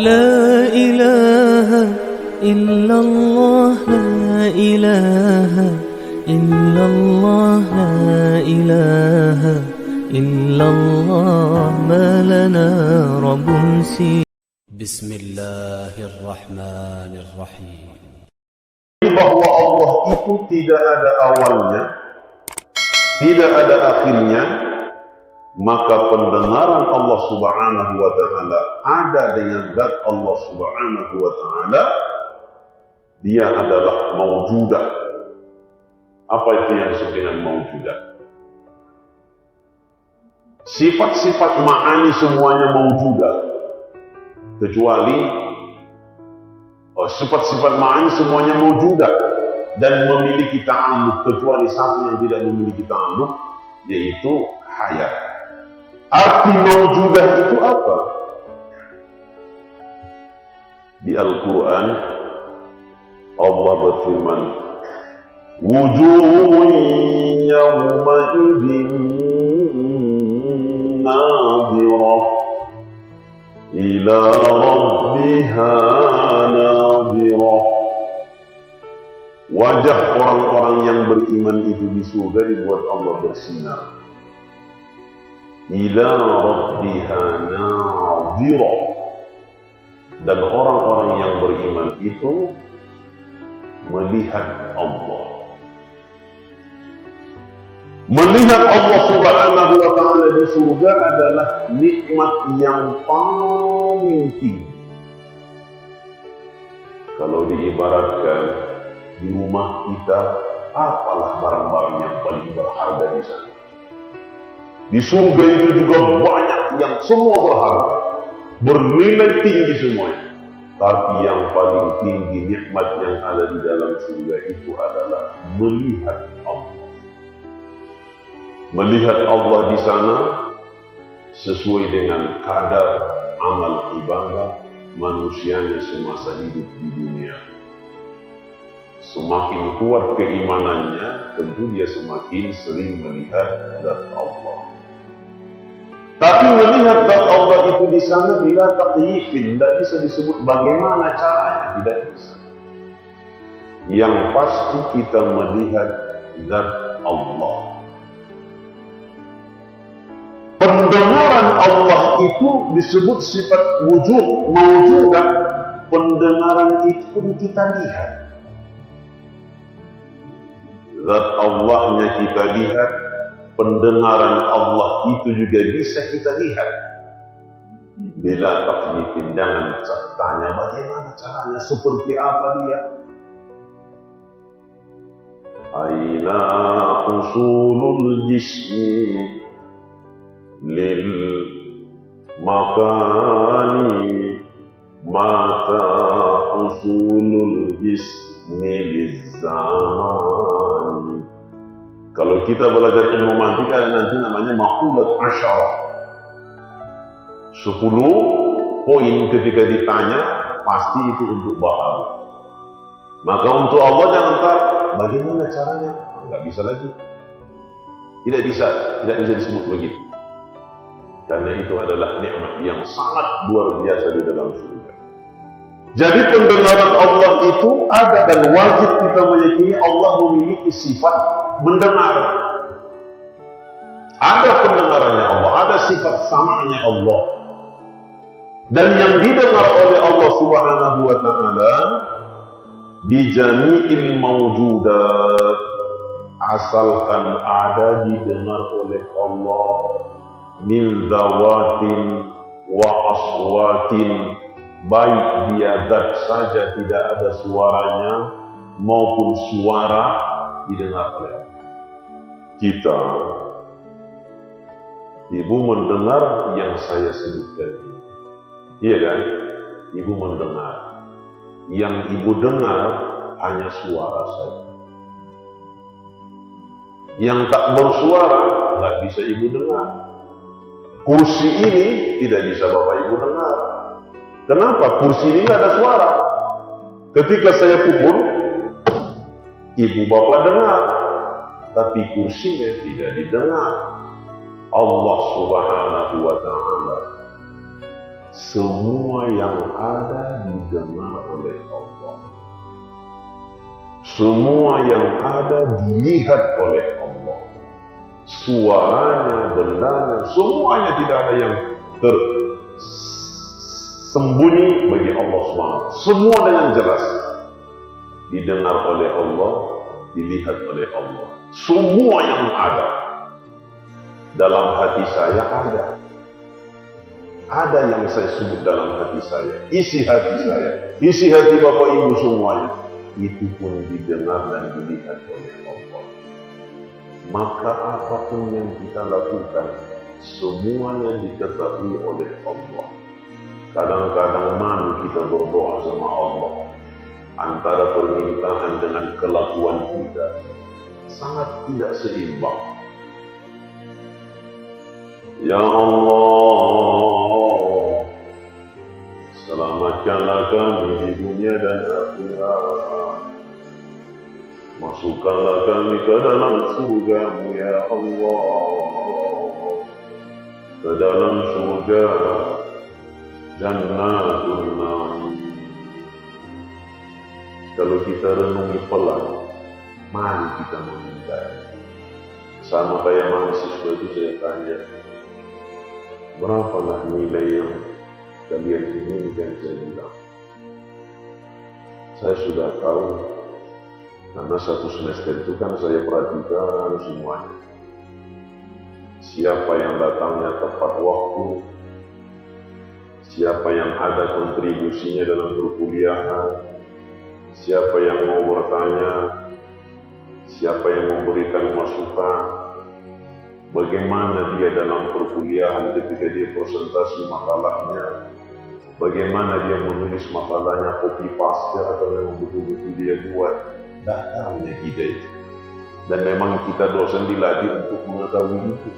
لا إله إلا الله لا إله إلا الله لا إله إلا الله ما لنا رب سوى. بسم الله الرحمن الرحيم. Bahwa Allah itu tidak ada awalnya, tidak ada akhirnya, maka pendengaran Allah Subhanahu wa Ta'ala ada dengan zat Allah Subhanahu wa Ta'ala. Dia adalah maujudah. Apa itu yang disebut dengan maujudah? Sifat-sifat ma'ani semuanya maujudah, kecuali sifat-sifat ma'ani semuanya maujudah dan memiliki ta'alluq, kecuali satu yang tidak memiliki ta'alluq, yaitu hayat. Arti maujudah itu apa? Di Al-Quran Allah berfirman, wujuhun yawma'idin nadhirah ila rabbiha nadhirah. Wajah orang-orang yang beriman itu di surga dibuat Allah bersinar. Ila rabbiha nadhirah. Dan orang-orang yang beriman itu melihat Allah. Melihat Allah Subhanahu wa Ta'ala di surga adalah nikmat yang paling tinggi. Kalau diibaratkan di rumah kita, apalah barang-barang yang paling berharga di sana. Di surga itu juga banyak yang semua berharga, bernilai tinggi semuanya. Tapi yang paling tinggi nikmat yang ada di dalam surga itu adalah melihat Allah. Melihat Allah di sana sesuai dengan kadar amal ibadah manusianya semasa hidup di dunia. Semakin kuat keimanannya, tentu dia semakin sering melihat zat Allah. Tapi melihat zat Allah itu di sana bila takyifin, tidak bisa disebut bagaimana caranya, tidak bisa. Yang pasti kita melihat zat Allah. Pendengaran Allah itu disebut sifat wujud, maujudah. Pendengaran itu pun kita lihat. Zat Allahnya kita lihat, pendengaran Allah itu juga bisa kita lihat. Bila takyifin, jangan tanya bagaimana caranya, seperti apa dia. Aina usulul jismi lil makani mata usulul jismi liz zaman. Kalau kita belajar ilmu mantik nanti namanya maqulat asyarah. 10 poin ketika ditanya pasti itu untuk bahas. Maka untuk Allah jangan tanya bagaimana caranya, nggak bisa lagi. Tidak bisa disebut begitu. Karena itu adalah nikmat yang sangat luar biasa di dalam surga. Jadi pendengaran Allah itu ada dan wajib kita meyakini Allah memiliki sifat mendengar. Ada pendengarannya Allah, ada sifat samanya Allah. Dan yang didengar oleh Allah Subhanahu wa Ta'ala di jami'il mawjudat, asalkan ada didengar oleh Allah min zawatin wa aswatin, baik dia zat saja tidak ada suaranya maupun suara didengar oleh Allah. Kita, ibu mendengar yang saya sebutkan, iya kan? Ibu mendengar. Yang ibu dengar hanya suara saja. Yang tak bersuara nggak bisa ibu dengar. Kursi ini tidak bisa Bapak Ibu dengar. Kenapa? Kursi ini nggak ada suara. Ketika saya pukul, Ibu Bapak dengar, tapi kursinya tidak didengar. Allah Subhanahu wa Ta'ala semua yang ada didengar oleh Allah. Semua yang ada dilihat oleh Allah. Suaranya, bendanya, semuanya tidak ada yang tersembunyi bagi Allah SWT. Semua dengan jelas didengar oleh Allah, dilihat oleh Allah. Semua yang ada dalam hati saya ada. Ada yang saya sebut dalam hati saya, isi hati saya, isi hati Bapak Ibu semuanya, itu pun didengar dan dilihat oleh Allah. Maka apapun yang kita lakukan, semuanya diketahui oleh Allah. Kadang-kadang malu kita berdoa sama Allah, antara permintaan dengan kelakuan kita sangat tidak seimbang. Ya Allah, selamatkanlah kami di dunia dan akhirat. Masukkanlah kami ke dalam surga-Mu ya Allah, ke dalam surga Jannatul Na'im. Kalau kita renungi pelan, mari kita meminta. Sama kayak mahasiswa itu saya tanya, berapalah nilai yang kalian inginkan? Saya bilang, saya sudah tahu, karena satu semester itu kan saya perhatikan semuanya. Siapa yang datangnya tepat waktu, siapa yang ada kontribusinya dalam perkuliahan, siapa yang mau bertanya, siapa yang memberikan masukan, bagaimana dia dalam perkuliahan ketika dia presentasi makalahnya, bagaimana dia menulis makalahnya copy paste atau memang betul-betul dia buat. Datangnya kita itu, dan memang kita dosen dilatih untuk mengetahui itu.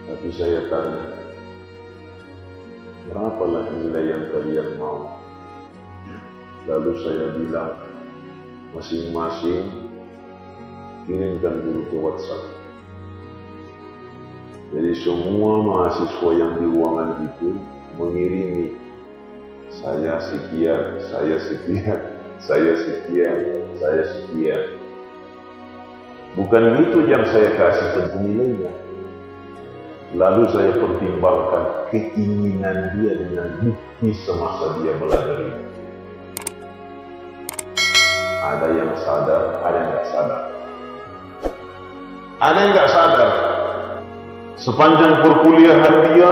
Tapi saya tanya, berapalah nilai yang kalian mau? Lalu saya bilang, masing-masing kirimkan dulu ke WhatsApp. Jadi semua mahasiswa yang di ruangan itu mengirimi, saya sekian, saya sekian, saya sekian, saya sekian. Bukan itu yang saya kasih tentu nilainya. Lalu saya pertimbangkan keinginan dia dengan bukti semasa dia belajar itu. Ada yang sadar, ada yang nggak sadar. Ada yang nggak sadar. Sepanjang perkuliahan dia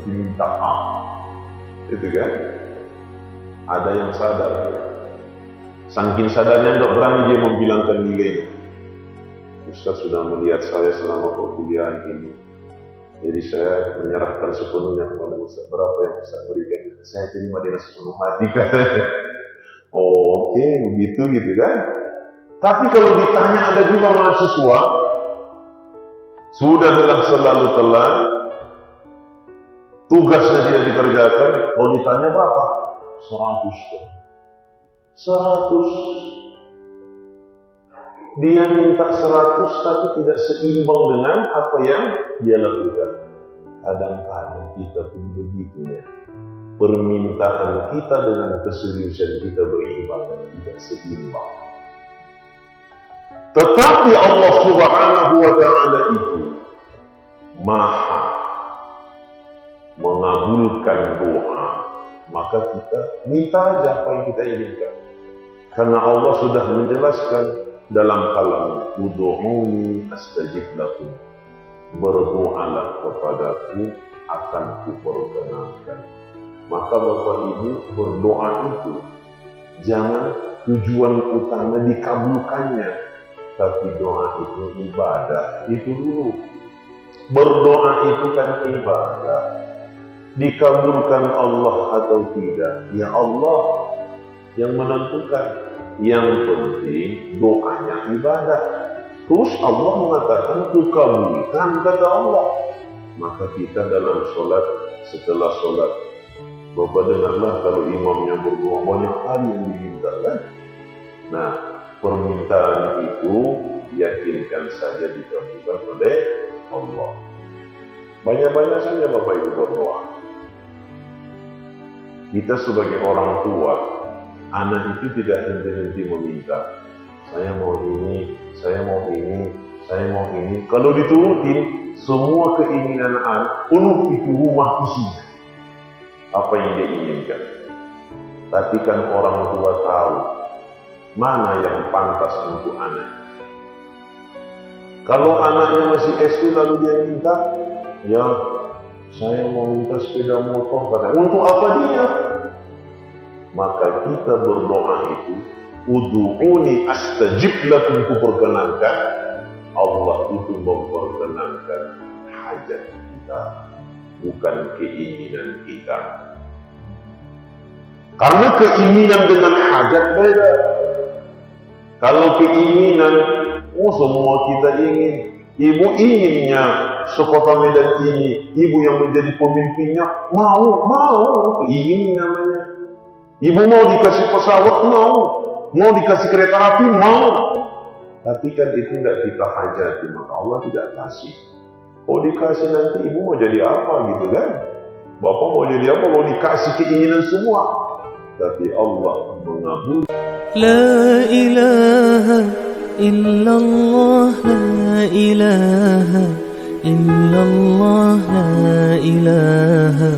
minta maaf, itu kan? Ada yang sadar. Saking sadarnya nggak berani dia membilangkan nilainya. Ustaz sudah melihat saya selama perkuliahan ini, jadi saya menyerahkan sepenuhnya kepada Ustaz. Berapa yang Ustaz berikan? Saya terima dengan sepenuh hati, katanya. Oke, begitu gitu kan? Tapi kalau ditanya, ada juga mahasiswa sudah selalu telat, tugasnya dia dikerjakan, kalau ditanya berapa? 100. Dia minta 100 tapi tidak seimbang dengan apa yang dia lakukan. Kadang-kadang kita pun begitu ya. Permintaan kita dengan keseriusan kita berimbang dan tidak seimbang. Tetapi Allah Subhanahu wa Ta'ala itu Maha mengabulkan doa. Maka kita minta aja apa yang kita inginkan. Karena Allah sudah menjelaskan dalam kalam, ud'uuni astajib lakum. Berdoalah kepadaku, akan kuperkenankan. Maka Bapak Ibu, berdoa itu jangan tujuan utama dikabulkannya, tapi doa itu ibadah. Itu dulu. Berdoa itu kan ibadah. Dikabulkan Allah atau tidak, ya Allah yang menentukan. Yang penting doanya ibadah. Terus Allah mengatakan kukabulkan, kata Allah. Maka kita dalam sholat, setelah sholat, Bapak dengarlah kalau imamnya berdoa banyak kali yang diminta kan? Nah, permintaan itu yakinkan saja dikabulkan oleh Allah. Banyak-banyak saja Bapak Ibu berdoa. Kita sebagai orang tua, anak itu tidak henti-henti meminta. Saya mau ini, saya mau ini, saya mau ini. Kalau diturutin, semua keinginan anak, penuh itu rumah isinya. Apa yang dia inginkan. Tapi kan orang tua tahu, mana yang pantas untuk anak. Kalau anaknya masih SD lalu dia minta, ya saya mau minta sepeda motor, katanya. Untuk apa dia? Maka kita berdoa itu, ud'uuni astajib lakum, kuperkenankan. Allah itu memperkenankan hajat kita, bukan keinginan kita. Karena keinginan dengan hajat beda. Kalau keinginan, semua kita ingin. Ibu inginnya sekota Medan ini, ibu yang menjadi pemimpinnya, mau, ingin namanya. Ibu mau dikasih pesawat, mau dikasih kereta api, mau. Tapi kan itu tidak kita hajati, maka Allah tidak kasih. Kalau dikasih nanti ibu mau jadi apa gitu kan? Bapak mau jadi apa? Mau dikasih keinginan semua. Tapi Allah mengabulkan. La ilaha illallah, la ilaha illallah, la ilaha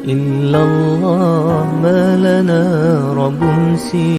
illallah, ma lana rabbun si